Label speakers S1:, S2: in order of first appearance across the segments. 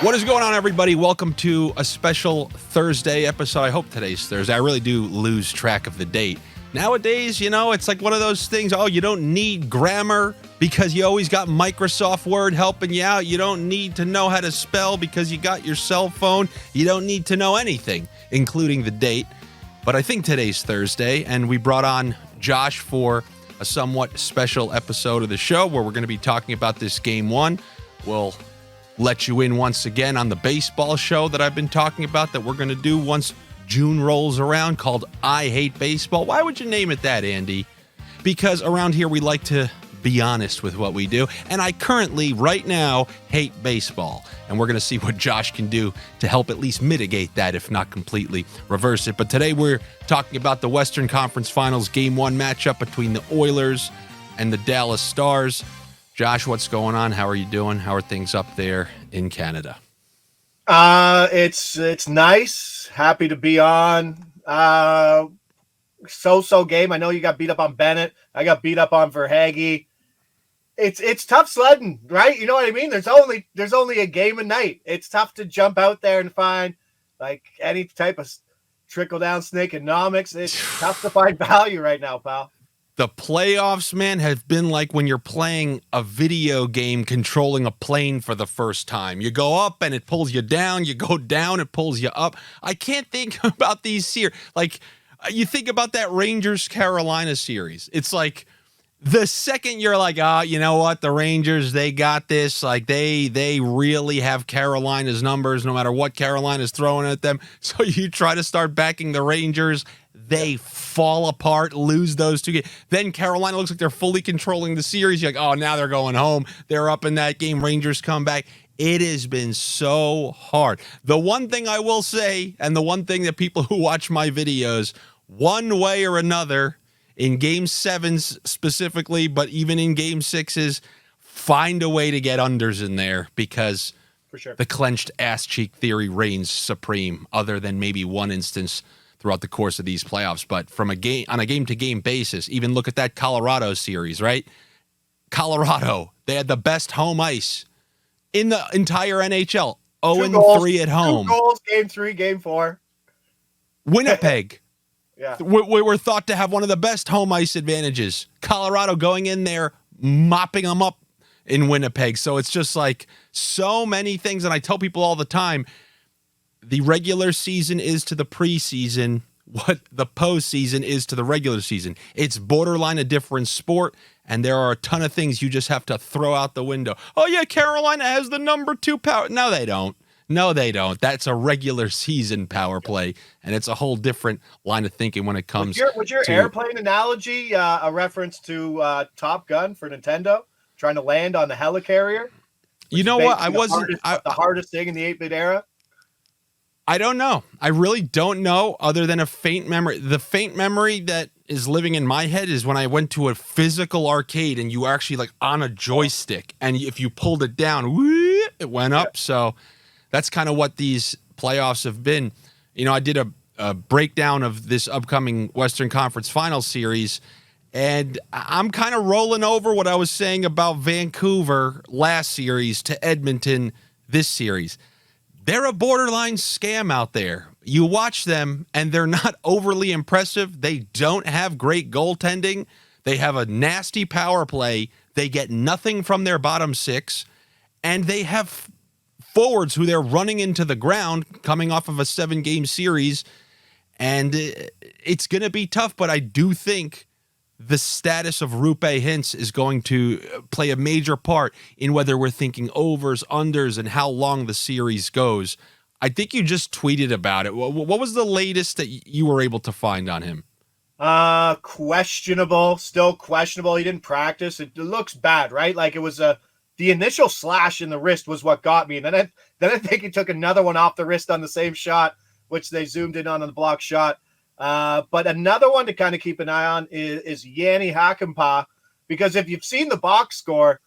S1: What is going on, everybody? Welcome to a special Thursday episode. I hope today's Thursday. I really do lose track of the date. Nowadays, it's like one of those things, you don't need grammar because you always got Microsoft Word helping you out. You don't need to know how to spell because you got your cell phone. You don't need to know anything, including the date. But I think today's Thursday, and we brought on Josh for a somewhat special episode of the show where we're going to be talking about this Game 1. We'll let you in once again on the baseball show that I've been talking about that we're going to do once June rolls around, called I Hate Baseball. Why would you name it that, Andy? Because around here we like to be honest with what we do, and I currently, right now, hate baseball. And we're going to see what Josh can do to help at least mitigate that, if not completely reverse it. But today we're talking about the Western Conference Finals Game 1 matchup between the Oilers and the Dallas Stars. Josh, what's going on? How are you doing? How are things up there in Canada?
S2: It's nice. Happy to be on. So game. I know you got beat up on Bennett. I got beat up on Verhaeghe. It's tough sledding, right? You know what I mean? There's only a game a night. It's tough to jump out there and find like any type of trickle down snakeonomics. It's tough to find value right now, pal.
S1: The playoffs, man, have been like when you're playing a video game controlling a plane for the first time. You go up and it pulls you down. You go down, it pulls you up. I can't think about these here. Like, you think about that Rangers-Carolina series. It's like the second you're like, you know what? The Rangers, they got this. Like, they really have Carolina's numbers no matter what Carolina's throwing at them. So you try to start backing the Rangers. They fall apart, lose those two games. Then Carolina looks like they're fully controlling the series. You're like, now they're going home. They're up in that game. Rangers come back. It has been so hard. The one thing I will say, and the one thing that people who watch my videos, one way or another, in Game 7s specifically, but even in Game 6s, find a way to get unders in there because
S2: for sure
S1: the clenched ass cheek theory reigns supreme, other than maybe one instance throughout the course of these playoffs. But on a game-to-game basis, even look at that Colorado series, right? Colorado, they had the best home ice in the entire NHL. 0-3 at home.
S2: 2 goals, Game 3, Game 4.
S1: Winnipeg.
S2: Yeah.
S1: We're thought to have one of the best home ice advantages. Colorado going in there, mopping them up in Winnipeg. So it's just like so many things. And I tell people all the time, the regular season is to the preseason what the postseason is to the regular season. It's borderline a different sport, and there are a ton of things you just have to throw out the window. Oh, yeah, Carolina has the number 2 power. No, they don't. No, they don't. That's a regular season power play, and it's a whole different line of thinking when it comes
S2: Was your airplane analogy a reference to Top Gun for Nintendo, trying to land on the helicarrier?
S1: You know what? I wasn't...
S2: the hardest thing in the 8-bit era?
S1: I don't know. I really don't know, other than a faint memory. The faint memory that is living in my head is when I went to a physical arcade and you were actually like on a joystick, and if you pulled it down, it went up. So that's kind of what these playoffs have been. I did a breakdown of this upcoming Western Conference Finals series, and I'm kind of rolling over what I was saying about Vancouver last series to Edmonton this series. They're a borderline scam out there. You watch them, and they're not overly impressive. They don't have great goaltending. They have a nasty power play. They get nothing from their bottom 6, and they have forwards who they're running into the ground coming off of a 7-game series, and it's going to be tough, but I do think the status of Roope Hintz is going to play a major part in whether we're thinking overs, unders, and how long the series goes. I think you just tweeted about it. What was the latest that you were able to find on him?
S2: Questionable, still questionable. He didn't practice. It looks bad, right? Like it was the initial slash in the wrist was what got me. And then I think he took another one off the wrist on the same shot, which they zoomed in on the block shot. But another one to kind of keep an eye on is Yanni Hakanpää, because if you've seen the box score,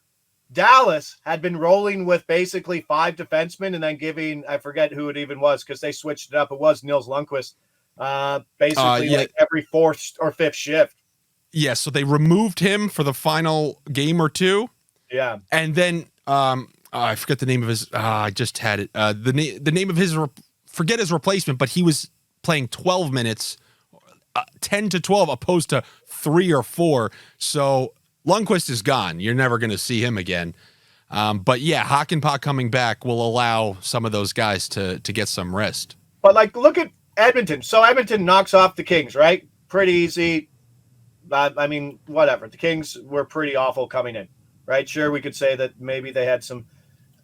S2: Dallas had been rolling with basically 5 defensemen and then giving, I forget who it even was because they switched it up. It was Nils Lundqvist, like every 4th or 5th shift.
S1: Yeah, so they removed him for the final game or two.
S2: Yeah.
S1: And then I forget the name of his. I just had it. The name of his. Forget his replacement, but he was playing 12 minutes, 10 to 12, opposed to 3 or 4. So Lundqvist is gone. You're never going to see him again. But yeah, Hakanpää coming back will allow some of those guys to get some rest.
S2: But like, look at Edmonton. So Edmonton knocks off the Kings, right? Pretty easy. I mean, whatever. The Kings were pretty awful coming in, right? Sure, we could say that maybe they had some,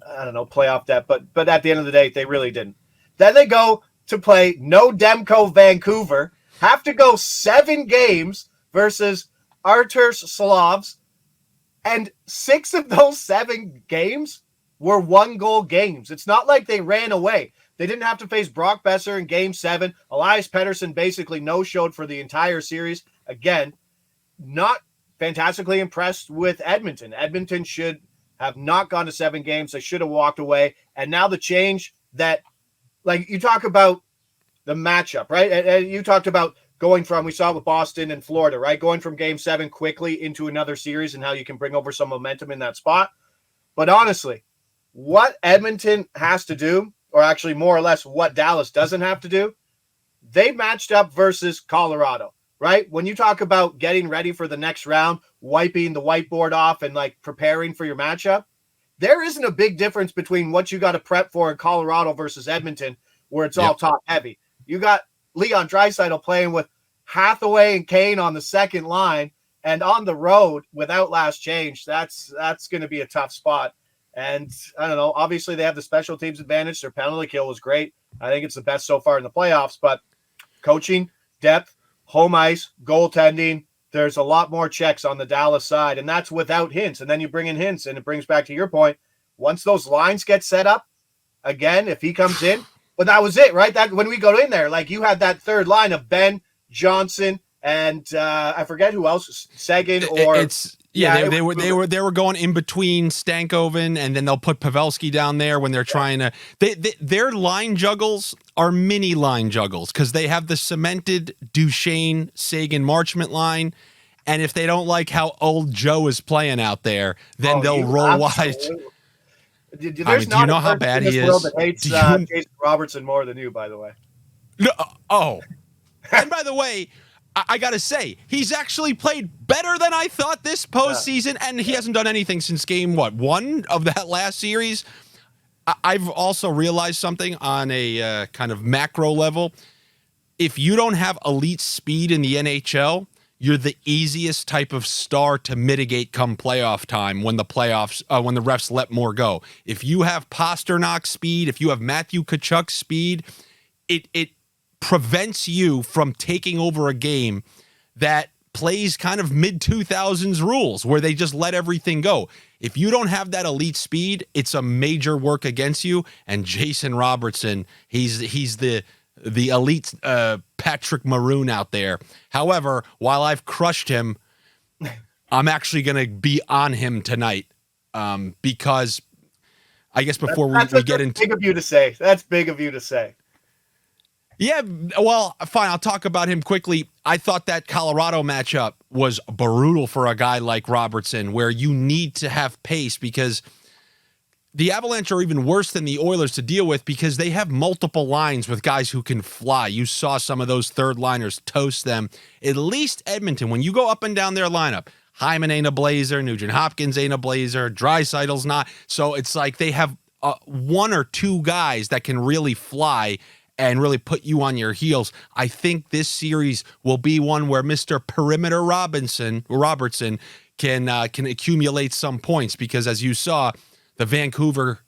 S2: I don't know, playoff depth, but at the end of the day, they really didn't. Then they go to play no Demko Vancouver, have to go 7 games versus Arturs Slavs, and 6 of those 7 games were 1-goal games. It's not like they ran away. They didn't have to face Brock Besser in Game 7. Elias Pettersson basically no-showed for the entire series. Again, not fantastically impressed with Edmonton. Edmonton should have not gone to 7 games. They should have walked away. And now the change that, like, you talk about the matchup, right? And you talked about going from, we saw it with Boston and Florida, right? Going from Game 7 quickly into another series and how you can bring over some momentum in that spot. But honestly, what Edmonton has to do, or actually more or less what Dallas doesn't have to do, they matched up versus Colorado. Right? When you talk about getting ready for the next round, wiping the whiteboard off and like preparing for your matchup, there isn't a big difference between what you got to prep for in Colorado versus Edmonton, where it's all top heavy. You got Leon Draisaitl playing with Hathaway and Kane on the second line, and on the road without last change. That's going to be a tough spot. And I don't know. Obviously, they have the special teams advantage. Their penalty kill was great. I think it's the best so far in the playoffs. But coaching, depth, home ice, goaltending, there's a lot more checks on the Dallas side, and that's without Hintz. And then you bring in Hintz, and it brings back to your point. Once those lines get set up, again, if he comes in, but that was it, right? That when we go in there, like you had that third line of Ben, Johnson, and I forget who else, Seguin or
S1: they were going in between Stankoven, and then they'll put Pavelski down there when they're trying to. Their line juggles are mini line juggles because they have the cemented Duchesne, Sagan, Marchment line, and if they don't like how old Joe is playing out there, then they'll roll wide.
S2: Do you
S1: know how bad he is?
S2: That hates Jason Robertson more than you, by the way.
S1: No, and by the way, I got to say, he's actually played better than I thought this postseason, and he hasn't done anything since game, 1 of that last series. I've also realized something on a kind of macro level. If you don't have elite speed in the NHL, you're the easiest type of star to mitigate come playoff time when the refs let more go. If you have Pasternak speed, if you have Matthew Tkachuk speed, it prevents you from taking over a game that plays kind of mid-2000s rules where they just let everything go. If you don't have that elite speed, it's a major work against you. And Jason Robertson, he's the elite Patrick Maroon out there. However, while I've crushed him, I'm actually going to be on him tonight because I guess before we get into...
S2: Big of you to say. That's big of you to say.
S1: Yeah, well, fine. I'll talk about him quickly. I thought that Colorado matchup was brutal for a guy like Robertson, where you need to have pace because the Avalanche are even worse than the Oilers to deal with because they have multiple lines with guys who can fly. You saw some of those third liners toast them. At least Edmonton, when you go up and down their lineup, Hyman ain't a Blazer, Nugent-Hopkins ain't a Blazer, Draisaitl's not. So it's like they have 1 or 2 guys that can really fly and really put you on your heels. I think this series will be one where Mr. Perimeter Robertson can accumulate some points because, as you saw, the Vancouver,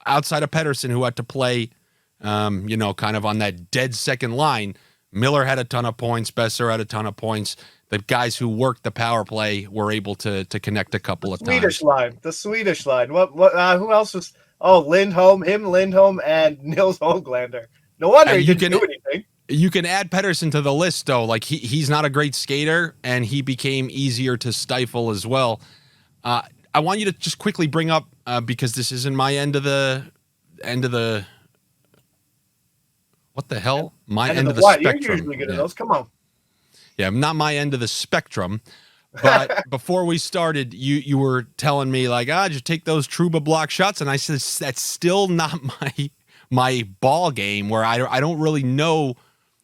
S1: outside of Pettersson, who had to play, kind of on that dead second line, Miller had a ton of points. Besser had a ton of points. The guys who worked the power play were able to connect a couple of times.
S2: The Swedish line. What? Who else was? Oh, Lindholm, and Nils Höglander. No wonder he didn't do anything.
S1: You can add Pettersson to the list, though. Like he's not a great skater, and he became easier to stifle as well. I want you to just quickly bring up because this isn't my end of the. What the hell? My end of the spectrum.
S2: You're usually good at those. Come on.
S1: Yeah, not my end of the spectrum. But before we started, you were telling me like, just take those Trouba block shots, and I said that's still not my ball game. Where I don't really know.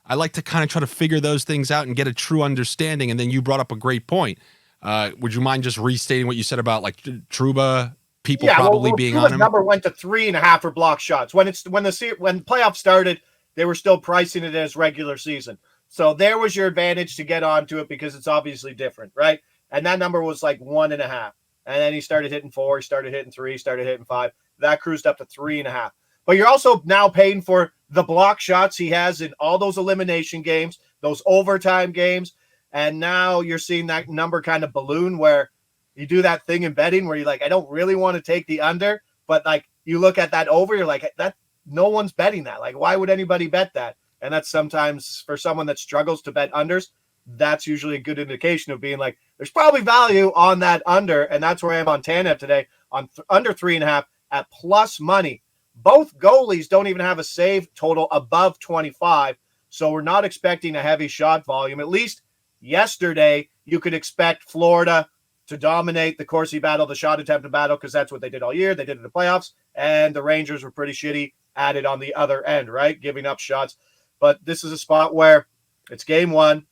S1: I like to kind of try to figure those things out and get a true understanding. And then you brought up a great point. Would you mind just restating what you said about like Trouba people probably being on him?
S2: Number went to 3.5 for block shots. When playoffs started, they were still pricing it as regular season. So there was your advantage to get onto it because it's obviously different, right? And that number was like 1.5. And then he started hitting 4, he started hitting 3, he started hitting 5. That cruised up to 3.5. But you're also now paying for the block shots he has in all those elimination games, those overtime games. And now you're seeing that number kind of balloon where you do that thing in betting where you're like, I don't really want to take the under, but like you look at that over, you're like, that no one's betting that. Like, why would anybody bet that? And that's sometimes for someone that struggles to bet unders, that's usually a good indication of being like, there's probably value on that under. And that's where I am on Tanev today on under 3.5 at plus money. Both goalies don't even have a save total above 25. So we're not expecting a heavy shot volume. At least yesterday, you could expect Florida to dominate the Corsi battle, the shot attempted battle, because that's what they did all year. They did it in the playoffs, and the Rangers were pretty shitty at it on the other end, right? Giving up shots. But this is a spot where it's game one.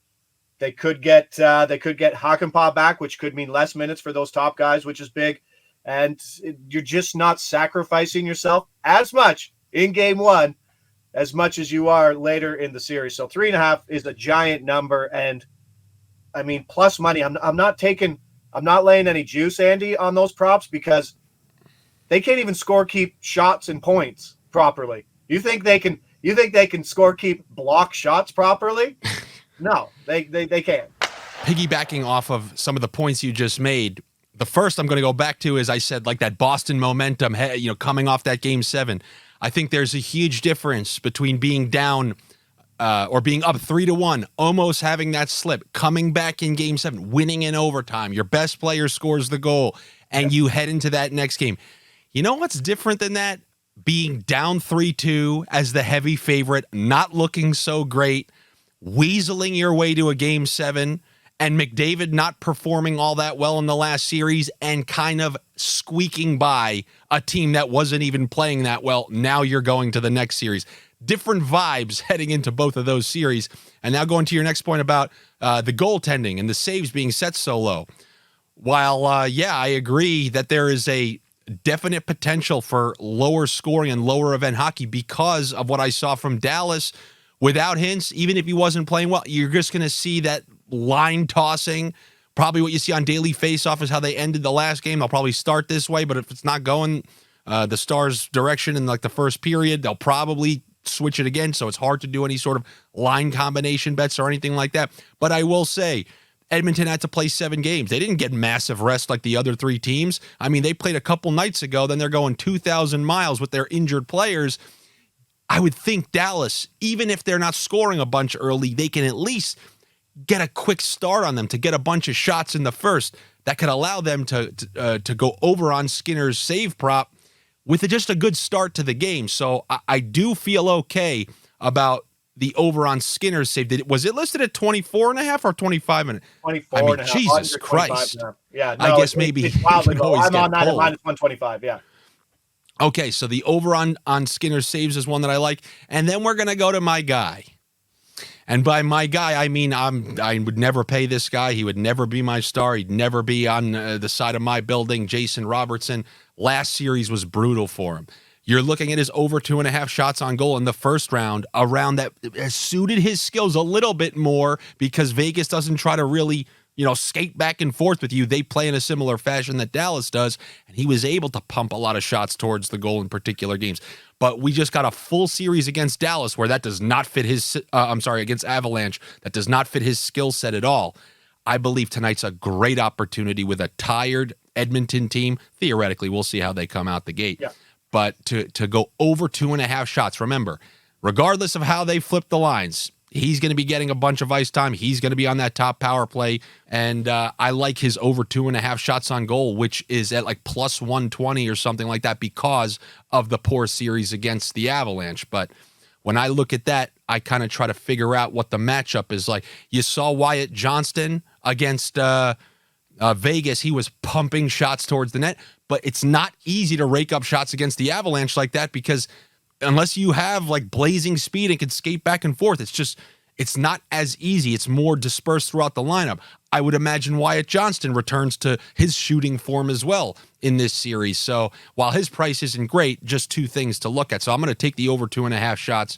S2: They could get Hakanpää back, which could mean less minutes for those top guys, which is big. And you're just not sacrificing yourself as much in game one as much as you are later in the series. So 3.5 is a giant number. And I mean, plus money. I'm not laying any juice, Andy, on those props because they can't even score keep shots and points properly. You think they can score keep block shots properly? No, they can't.
S1: Piggybacking off of some of the points you just made, the first I'm going to go back to is I said like that Boston momentum, coming off that game 7. I think there's a huge difference between being down or being up 3-1, almost having that slip, coming back in game 7, winning in overtime. Your best player scores the goal, and you head into that next game. You know what's different than that? Being down 3-2 as the heavy favorite, not looking so great, weaseling your way to a game 7, and McDavid not performing all that well in the last series and kind of squeaking by a team that wasn't even playing that well. Now you're going to the next series. Different vibes heading into both of those series. And now going to your next point about the goaltending and the saves being set so low. While, I agree that there is a definite potential for lower scoring and lower event hockey because of what I saw from Dallas. Without Hintz, even if he wasn't playing well, you're just going to see that line tossing. Probably what you see on Daily Faceoff is how they ended the last game. They'll probably start this way, but if it's not going the Stars' direction in like the first period, they'll probably switch it again. So it's hard to do any sort of line combination bets or anything like that. But I will say, Edmonton had to play 7 games. They didn't get massive rest like the other 3 teams. I mean, they played a couple nights ago, then they're going 2,000 miles with their injured players. I would think Dallas, even if they're not scoring a bunch early, they can at least get a quick start on them to get a bunch of shots in the first that could allow them to go over on Skinner's save prop with just a good start to the game. So I do feel okay about the over on Skinner's save. Was it listed at 24.5 or 25?
S2: 24
S1: I mean,
S2: and a half,
S1: Jesus Christ.
S2: Yeah, no,
S1: I guess maybe
S2: it's wildly low.
S1: always
S2: I'm on that at
S1: pulled.
S2: minus 125. Yeah.
S1: Okay, so the over on Skinner's saves is one that I like. And then we're going to go to my guy. And by my guy, I mean I would never pay this guy. He would never be my star. He'd never be on the side of my building. Jason Robertson. Last series was brutal for him. You're looking at his over 2.5 shots on goal in the first round, a round that has suited his skills a little bit more because Vegas doesn't try to really, skate back and forth with you. They play in a similar fashion that Dallas does, and he was able to pump a lot of shots towards the goal in particular games. But we just got a full series against Dallas where that does not fit against Avalanche, that does not fit his skill set at all. I believe tonight's a great opportunity with a tired Edmonton team. Theoretically, we'll see how they come out the gate.
S2: Yeah.
S1: But to go over 2.5 shots, remember, regardless of how they flip the lines, he's going to be getting a bunch of ice time. He's going to be on that top power play. And I like his over 2.5 shots on goal, which is at like plus 120 or something like that because of the poor series against the Avalanche. But when I look at that, I kind of try to figure out what the matchup is like. You saw Wyatt Johnston against Vegas, he was pumping shots towards the net, but it's not easy to rake up shots against the Avalanche like that because unless you have like blazing speed and can skate back and forth, it's not as easy. It's more dispersed throughout the lineup. I would imagine Wyatt Johnston returns to his shooting form as well in this series. So while his price isn't great, just two things to look at. So I'm going to take the over 2.5 shots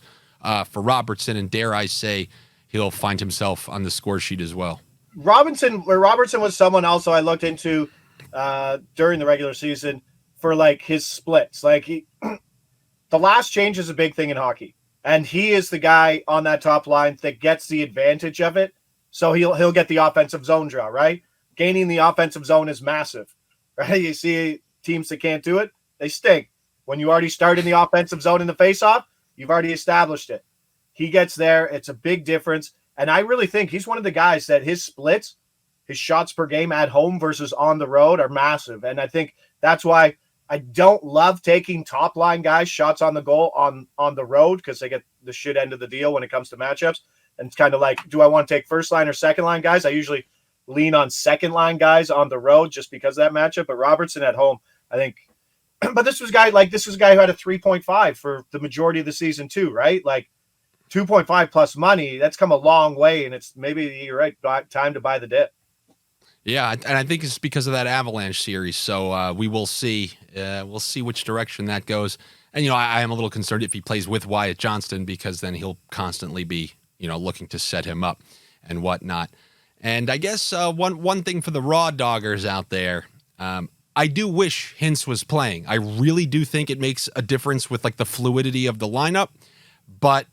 S1: for Robertson, and dare I say he'll find himself on the score sheet as well.
S2: Robertson was someone also I looked into during the regular season for like his splits. Like the last change is a big thing in hockey. And he is the guy on that top line that gets the advantage of it. So he'll get the offensive zone draw, right? Gaining the offensive zone is massive, right? You see teams that can't do it, they stink. When you already start in the offensive zone in the faceoff, you've already established it. He gets there. It's a big difference. And I really think he's one of the guys that his splits, his shots per game at home versus on the road are massive. And I think that's why I don't love taking top line guys shots on the goal on the road because they get the shit end of the deal when it comes to matchups. And it's kind of like, do I want to take first line or second line guys? I usually lean on second line guys on the road just because of that matchup. But Robertson at home, I think. But this was a guy who had a 3.5 for the majority of the season too, right? Like 2.5 plus money. That's come a long way, and it's maybe you're right. Time to buy the dip.
S1: Yeah, and I think it's because of that Avalanche series. So we will see. We'll see which direction that goes. And, I am a little concerned if he plays with Wyatt Johnston because then he'll constantly be, looking to set him up and whatnot. And I guess one thing for the raw doggers out there, I do wish Hintz was playing. I really do think it makes a difference with like the fluidity of the lineup. But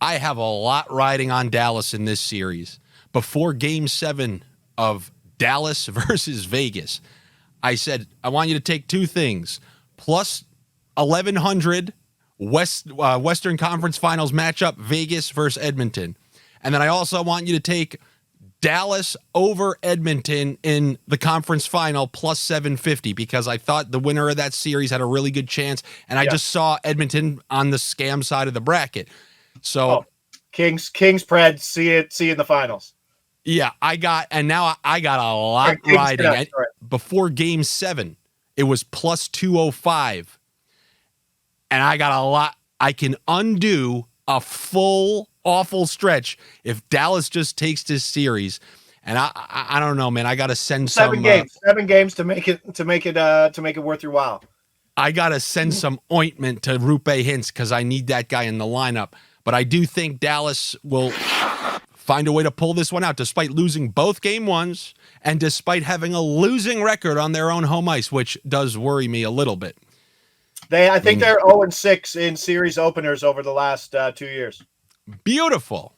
S1: I have a lot riding on Dallas in this series. Before Game 7 of Dallas versus Vegas, I said, I want you to take two things. Plus 1,100 Western Conference Finals matchup, Vegas versus Edmonton. And then I also want you to take Dallas over Edmonton in the conference final plus 750 because I thought the winner of that series had a really good chance. And I just saw Edmonton on the scam side of the bracket. So
S2: Kings Preds, see it in the finals.
S1: Yeah, I got a lot riding. Before Game 7, it was plus 205. And I got a lot. I can undo a full awful stretch if Dallas just takes this series. And I don't know, man. I got to send
S2: seven games to make it worth your while.
S1: I got to send some ointment to Roope Hintz because I need that guy in the lineup. But I do think Dallas will find a way to pull this one out despite losing both game ones and despite having a losing record on their own home ice, which does worry me a little bit.
S2: I think they're 0-6 in series openers over the last 2 years.
S1: Beautiful.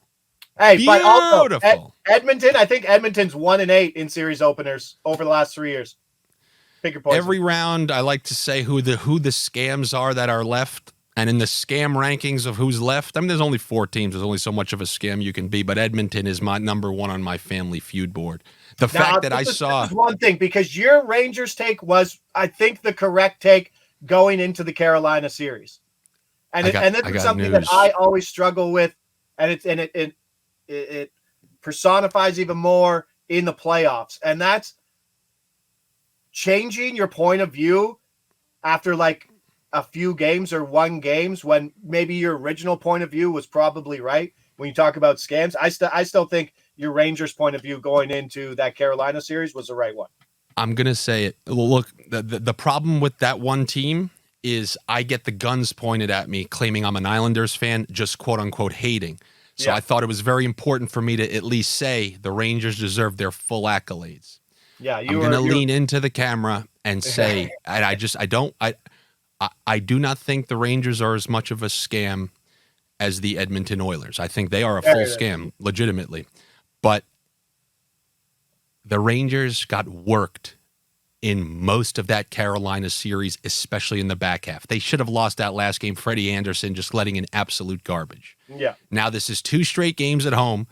S2: Hey, but also Edmonton, I think Edmonton's 1-8 in series openers over the last 3 years. Pick your poison.
S1: Every round, I like to say who the scams are that are left. And in the scam rankings of who's left, I mean, there's only 4 teams. There's only so much of a scam you can be. But Edmonton is my number one on my family feud board. The fact that I saw...
S2: This is one thing, because your Rangers take was, I think, the correct take going into the Carolina series. And this is something that I always struggle with. And it personifies even more in the playoffs. And that's changing your point of view after like a few games or one games when maybe your original point of view was probably right. When you talk about scams, I still think your Rangers point of view going into that Carolina series was the right one.
S1: I'm going to say it. Look, the problem with that one team is I get the guns pointed at me claiming I'm an Islanders fan, just quote unquote hating. So I thought it was very important for me to at least say the Rangers deserve their full accolades.
S2: Yeah,
S1: I'm going to lean into the camera and say, and I do not think the Rangers are as much of a scam as the Edmonton Oilers. I think they are a full scam, legitimately. But the Rangers got worked in most of that Carolina series, especially in the back half. They should have lost that last game. Freddie Anderson just letting in absolute garbage.
S2: Yeah.
S1: Now this is 2 straight games at home.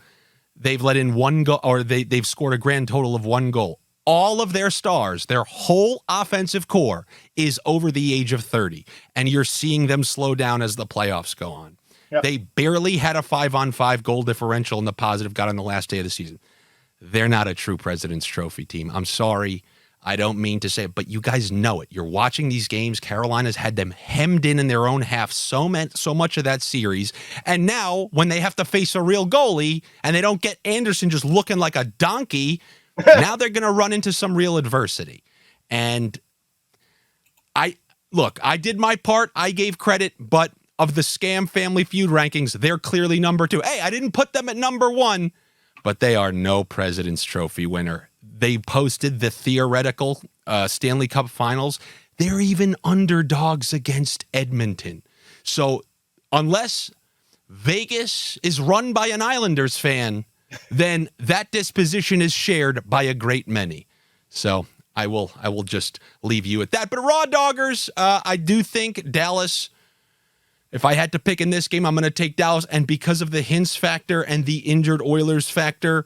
S1: They've let in 1 goal, or they've scored a grand total of 1 goal. All of their stars, their whole offensive core is over the age of 30, and you're seeing them slow down as the playoffs go on. Yep. They barely had a 5-on-5 goal differential in the positive got on the last day of the season. they're not a true President's Trophy team. I'm sorry. I don't mean to say it, but you guys know it. You're watching these games. Carolina's had them hemmed in their own half so much of that series. And now when they have to face a real goalie and they don't get Anderson just looking like a donkey, now they're going to run into some real adversity. And I did my part. I gave credit, but of the Scam Family Feud rankings, they're clearly number 2. Hey, I didn't put them at number 1, but they are no President's Trophy winner. They posted the theoretical Stanley Cup Finals. They're even underdogs against Edmonton. So unless Vegas is run by an Islanders fan, then that disposition is shared by a great many. So I will just leave you at that. But Raw Doggers, I do think Dallas, if I had to pick in this game, I'm going to take Dallas. And because of the Hintz factor and the injured Oilers factor,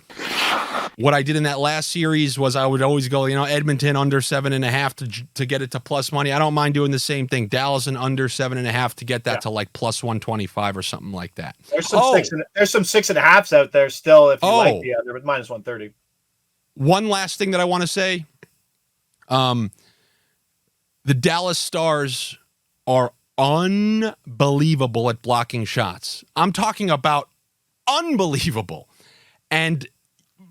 S1: what I did in that last series was I would always go, Edmonton under 7.5 to get it to plus money. I don't mind doing the same thing. Dallas and under 7.5 to get that to like plus 125 or something like that.
S2: There's some 6.5s out there still if you like the under, but minus 130.
S1: One last thing that I want to say. The Dallas Stars are unbelievable at blocking shots. I'm talking about unbelievable. And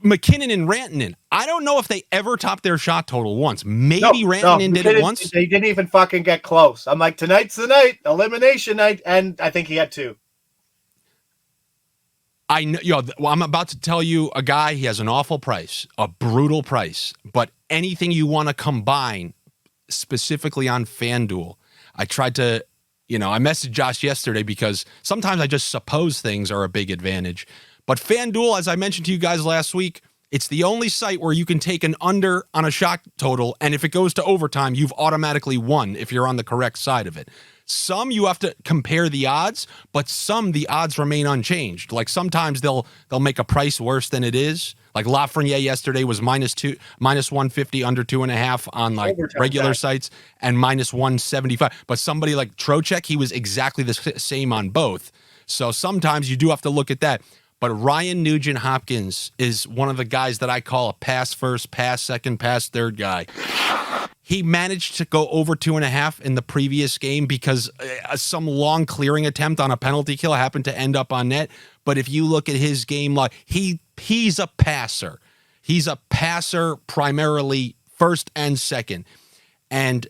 S1: McKinnon and Rantanen, I don't know if they ever topped their shot total once. Maybe Rantanen did it once.
S2: They didn't even fucking get close. I'm like, tonight's the night, elimination night, and I think he had 2.
S1: I know, I'm about to tell you a guy, he has an awful price, a brutal price, but anything you want to combine, specifically on FanDuel, I tried to, I messaged Josh yesterday because sometimes I just suppose things are a big advantage. But FanDuel, as I mentioned to you guys last week, it's the only site where you can take an under on a shot total, and if it goes to overtime, you've automatically won if you're on the correct side of it. Some you have to compare the odds, but some the odds remain unchanged. Like sometimes they'll make a price worse than it is. Like Lafreniere yesterday was minus 150 under 2.5 on like overtime regular sites and minus 175. But somebody like Trocheck, he was exactly the same on both. So sometimes you do have to look at that. But Ryan Nugent-Hopkins is one of the guys that I call a pass first, pass second, pass third guy. He managed to go over 2.5 in the previous game because some long clearing attempt on a penalty kill happened to end up on net. But if you look at his game, like he's a passer. He's a passer primarily first and second. And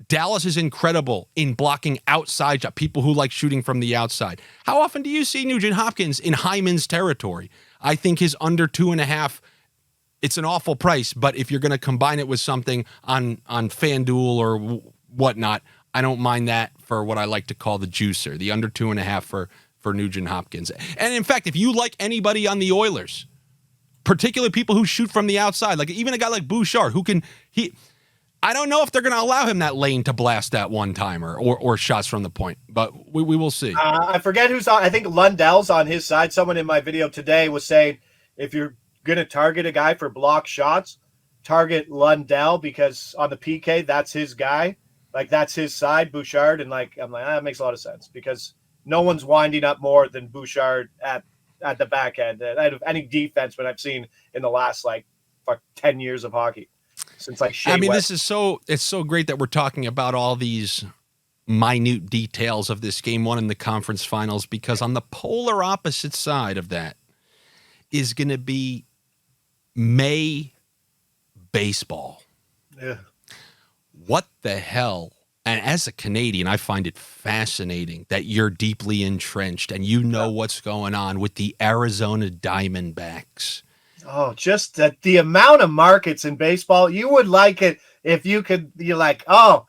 S1: Dallas is incredible in blocking outside shot, people who like shooting from the outside. How often do you see Nugent-Hopkins in Hyman's territory? I think his under 2.5, it's an awful price, but if you're going to combine it with something on FanDuel or whatnot, I don't mind that for what I like to call the juicer, the under 2.5 for Nugent-Hopkins. And in fact, if you like anybody on the Oilers, particularly people who shoot from the outside, like even a guy like Bouchard, I don't know if they're going to allow him that lane to blast that one-timer or shots from the point, but we will see.
S2: I forget who's on. I think Lundell's on his side. Someone in my video today was saying if you're going to target a guy for block shots, target Lundell because on the PK, that's his guy. Like, that's his side, Bouchard. And, I'm like, that makes a lot of sense because no one's winding up more than Bouchard at the back end out of any defenseman I've seen in the last, 10 years of hockey. Since Shea West.
S1: It's so great that we're talking about all these minute details of this game one in the conference finals, because on the polar opposite side of that is going to be May baseball.
S2: Yeah.
S1: What the hell? And as a Canadian, I find it fascinating that you're deeply entrenched and you know what's going on with the Arizona Diamondbacks.
S2: Oh, just the amount of markets in baseball. You would like it if you're like, oh,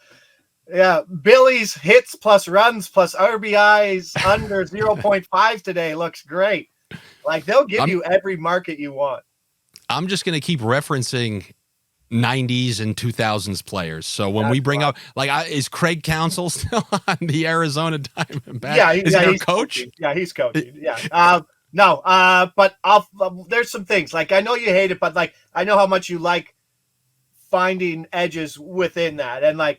S2: yeah, Billy's hits plus runs plus RBIs under 0.5 today looks great. They'll give you every market you want.
S1: I'm just going to keep referencing 90s and 2000s players. So when we bring up, is Craig Counsell still on the Arizona Diamondbacks?
S2: Yeah,
S1: is he a coach?
S2: Yeah, he's coaching. Yeah. No, but there's some things I know you hate it, but I know how much you like finding edges within that and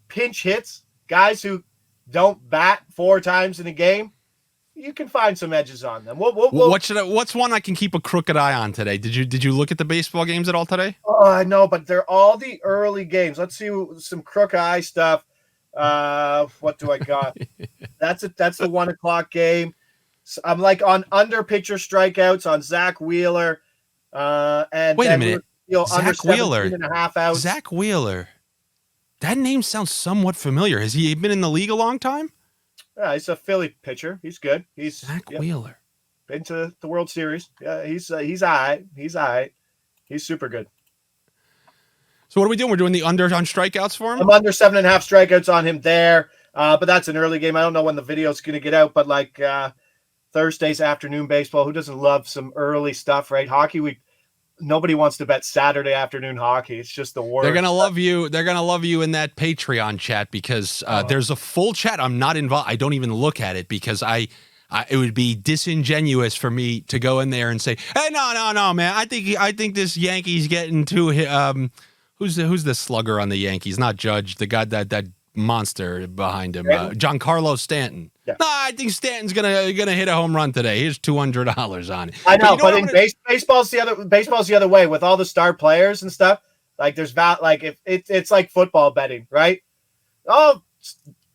S2: pinch hits, guys who don't bat 4 times in a game. you can find some edges on them.
S1: What's one I can keep a crooked eye on today? Did you look at the baseball games at all today?
S2: Oh, I know, but they're all the early games. Let's see some crook eye stuff. What do I got? That's the 1:00 game. So I'm like on under pitcher strikeouts on Zach Wheeler. And
S1: wait a minute,
S2: Zach Wheeler, and a half outs.
S1: Zach Wheeler. That name sounds somewhat familiar. Has he been in the league a long time?
S2: Yeah, he's a Philly pitcher. He's good. He's
S1: Zach Wheeler.
S2: Been to the World Series. Yeah, he's all right. He's all right. He's super good.
S1: So what are we doing? We're doing the under on strikeouts for him?
S2: I'm under 7.5 strikeouts on him there. But that's an early game. I don't know when the video's going to get out, but like Thursday's afternoon baseball, who doesn't love some early stuff, right? Hockey, nobody wants to bet Saturday afternoon hockey. It's just the worst.
S1: They're gonna love you. They're gonna love you in that Patreon chat because there's a full chat. I'm not involved. I don't even look at it because it would be disingenuous for me to go in there and say, "Hey, no, man. I think this Yankees getting too." Who's the slugger on the Yankees? Not Judge. The guy that monster behind him, Giancarlo Stanton. Yeah. No, I think Stanton's gonna hit a home run today. Here's $200 on it.
S2: I know, but in baseball's the other way with all the star players and stuff. Like there's it's like football betting, right? Oh,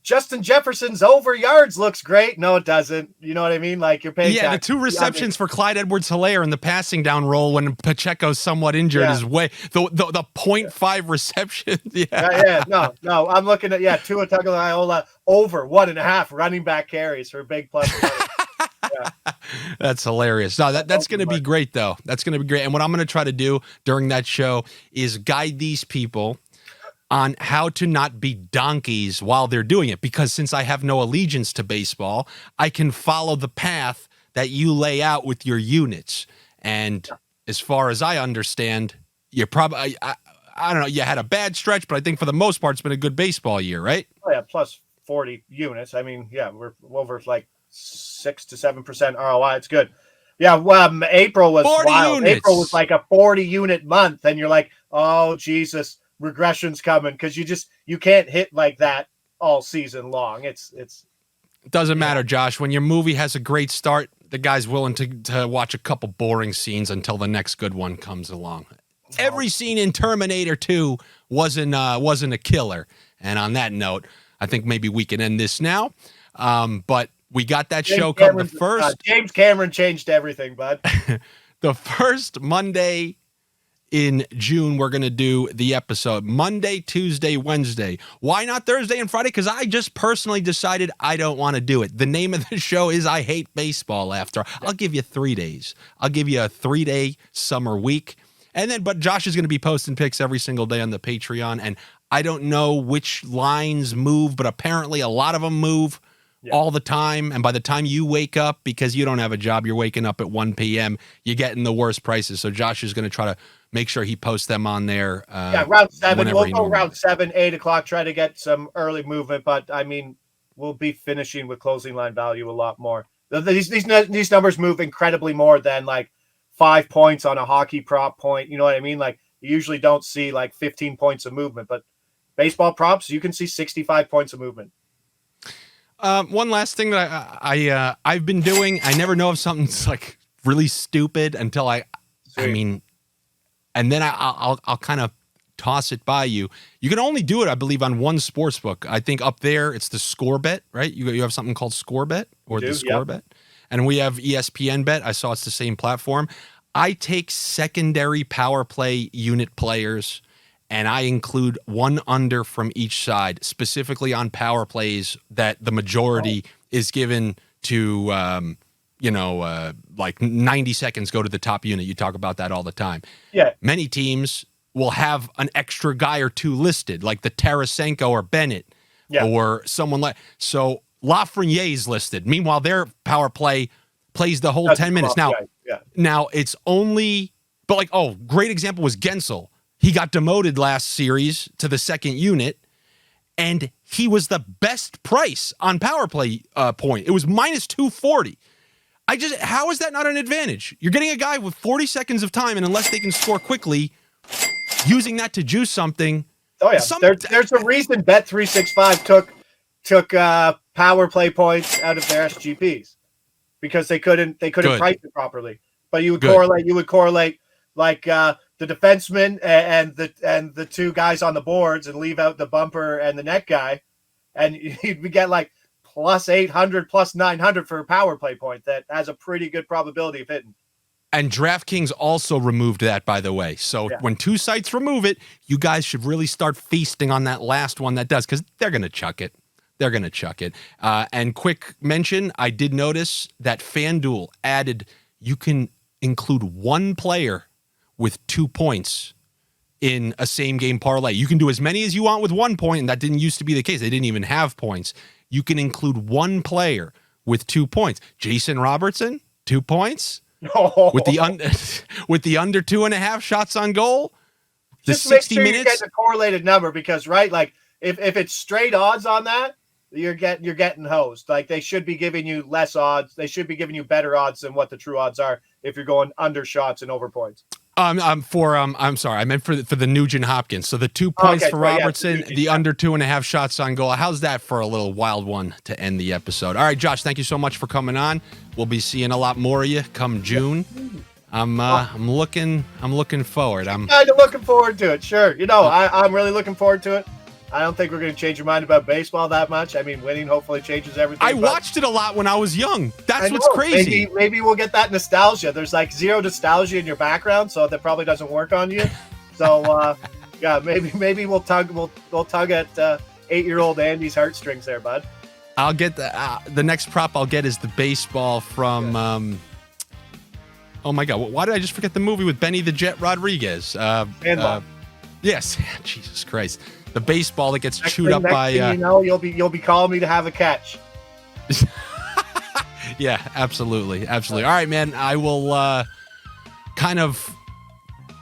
S2: Justin Jefferson's over yards looks great. No, it doesn't. You know what I mean? Like you're paying.
S1: Yeah, the 2 receptions for Clyde Edwards-Helaire in the passing down role when Pacheco's somewhat injured is way the 0.5 reception.
S2: Yeah. No. I'm looking at Tua Tagovailoa over 1.5 running back carries for big plus.
S1: That's hilarious. No, that's going to be great though. That's going to be great. And what I'm going to try to do during that show is guide these people on how to not be donkeys while they're doing it. Because since I have no allegiance to baseball, I can follow the path that you lay out with your units. And as far as I understand, you're probably, I don't know, you had a bad stretch, but I think for the most part, it's been a good baseball year, right?
S2: Oh, yeah, plus 40 units. I mean, we're over like 6 to 7% ROI. It's good. Yeah, well, April was wild. Units. April was like a 40-unit month, and you're like, oh, Jesus. Regression's coming because you can't hit like that all season long. It
S1: doesn't matter, Josh. When your movie has a great start, the guy's willing to watch a couple boring scenes until the next good one comes along. Every scene in Terminator 2 wasn't a killer. And on that note, I think maybe we can end this now. But we got that show coming. The first
S2: James Cameron changed everything, bud.
S1: The first Monday in June, we're going to do the episode Monday, Tuesday, Wednesday. Why not Thursday and Friday? Because I just personally decided I don't want to do it. The name of the show is I Hate Baseball After. I'll give you 3 days. I'll give you a 3-day summer week. But Josh is going to be posting picks every single day on the Patreon. And I don't know which lines move, but apparently a lot of them move all the time. And by the time you wake up, because you don't have a job, you're waking up at 1 p.m., you're getting the worst prices. So Josh is going to try to make sure he posts them on there.
S2: Round 7. We'll go around 7, 8 o'clock, try to get some early movement. But, I mean, we'll be finishing with closing line value a lot more. These numbers move incredibly more than, like, 5 points on a hockey prop point. You know what I mean? Like, you usually don't see, like, 15 points of movement. But baseball props, you can see 65 points of movement.
S1: One last thing that I've been doing, I never know if something's, like, really stupid until and then I'll kind of toss it by you. You can only do it, I believe, on one sports book. I think up there it's the Score Bet, right? You have something called Score Bet or the Score Bet, and we have ESPN Bet. I saw it's the same platform. I take secondary power play unit players, and I include one under from each side, specifically on power plays that the majority is given to. Like 90 seconds go to the top unit. You talk about that all the time.
S2: Yeah.
S1: Many teams will have an extra guy or two listed, like the Tarasenko or Bennett or someone like. So Lafreniere's listed. Meanwhile, their power play plays the whole 10 minutes. Now it's only, but great example was Gensel. He got demoted last series to the second unit, and he was the best price on power play point. It was minus 240. How is that not an advantage? You're getting a guy with 40 seconds of time, and unless they can score quickly, using that to juice something.
S2: Oh yeah, there's a reason Bet365 took power play points out of their SGPs. because they couldn't
S1: Good.
S2: price it properly. But you would
S1: Good.
S2: correlate like the defenseman and the two guys on the boards and leave out the bumper and the net guy, and you'd get like plus 800, plus 900 for a power play point that has a pretty good probability of hitting.
S1: And DraftKings also removed that, by the way. So when two sites remove it, you guys should really start feasting on that last one that does, because they're going to chuck it. They're going to chuck it. And quick mention, I did notice that FanDuel added you can include one player with 2 points in a same game parlay. You can do as many as you want with 1 point, and that didn't used to be the case. They didn't even have points. You can include one player with 2 points. Jason Robertson, 2 points. With the under 2.5 shots on goal, the
S2: just
S1: 60
S2: make sure
S1: minutes.
S2: you get a correlated number, because like if it's straight odds on that, you're getting hosed. Like they should be giving you less odds. They should be giving you better odds than what the true odds are if you're going under shots and over points.
S1: I'm sorry, I meant for the Nugent-Hopkins. So the 2 points for Robertson, the under 2.5 shots on goal. How's that for a little wild one to end the episode? All right, Josh, thank you so much for coming on. We'll be seeing a lot more of you come June. I'm looking forward. I'm
S2: kind of looking forward to it. Sure, I'm really looking forward to it. I don't think we're going to change your mind about baseball that much. I mean, winning hopefully changes everything.
S1: I watched it a lot when I was young. That's what's crazy.
S2: Maybe we'll get that nostalgia. There's like zero nostalgia in your background, so that probably doesn't work on you. So maybe we'll tug at 8-year-old Andy's heartstrings there, bud.
S1: I'll get the next prop I'll get is the baseball from. Oh my God! Why did I just forget the movie with Benny the Jet Rodriguez? Yes, Jesus Christ. The baseball that gets chewed up by.
S2: You'll be calling me to have a catch.
S1: Yeah, absolutely. All right, man. I will kind of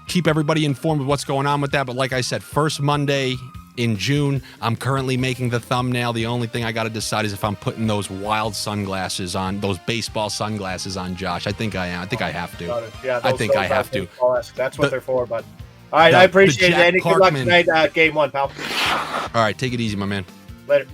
S1: keep everybody informed of what's going on with that. But like I said, first Monday in June. I'm currently making the thumbnail. The only thing I got to decide is if I'm putting those wild sunglasses on, those baseball sunglasses on, Josh. I think I am. I think I have to.
S2: Yeah,
S1: I think I have to.
S2: That's what they're for, bud. All right, I appreciate it, Andy. Good luck tonight, game one, pal.
S1: All right, take it easy, my man.
S2: Later.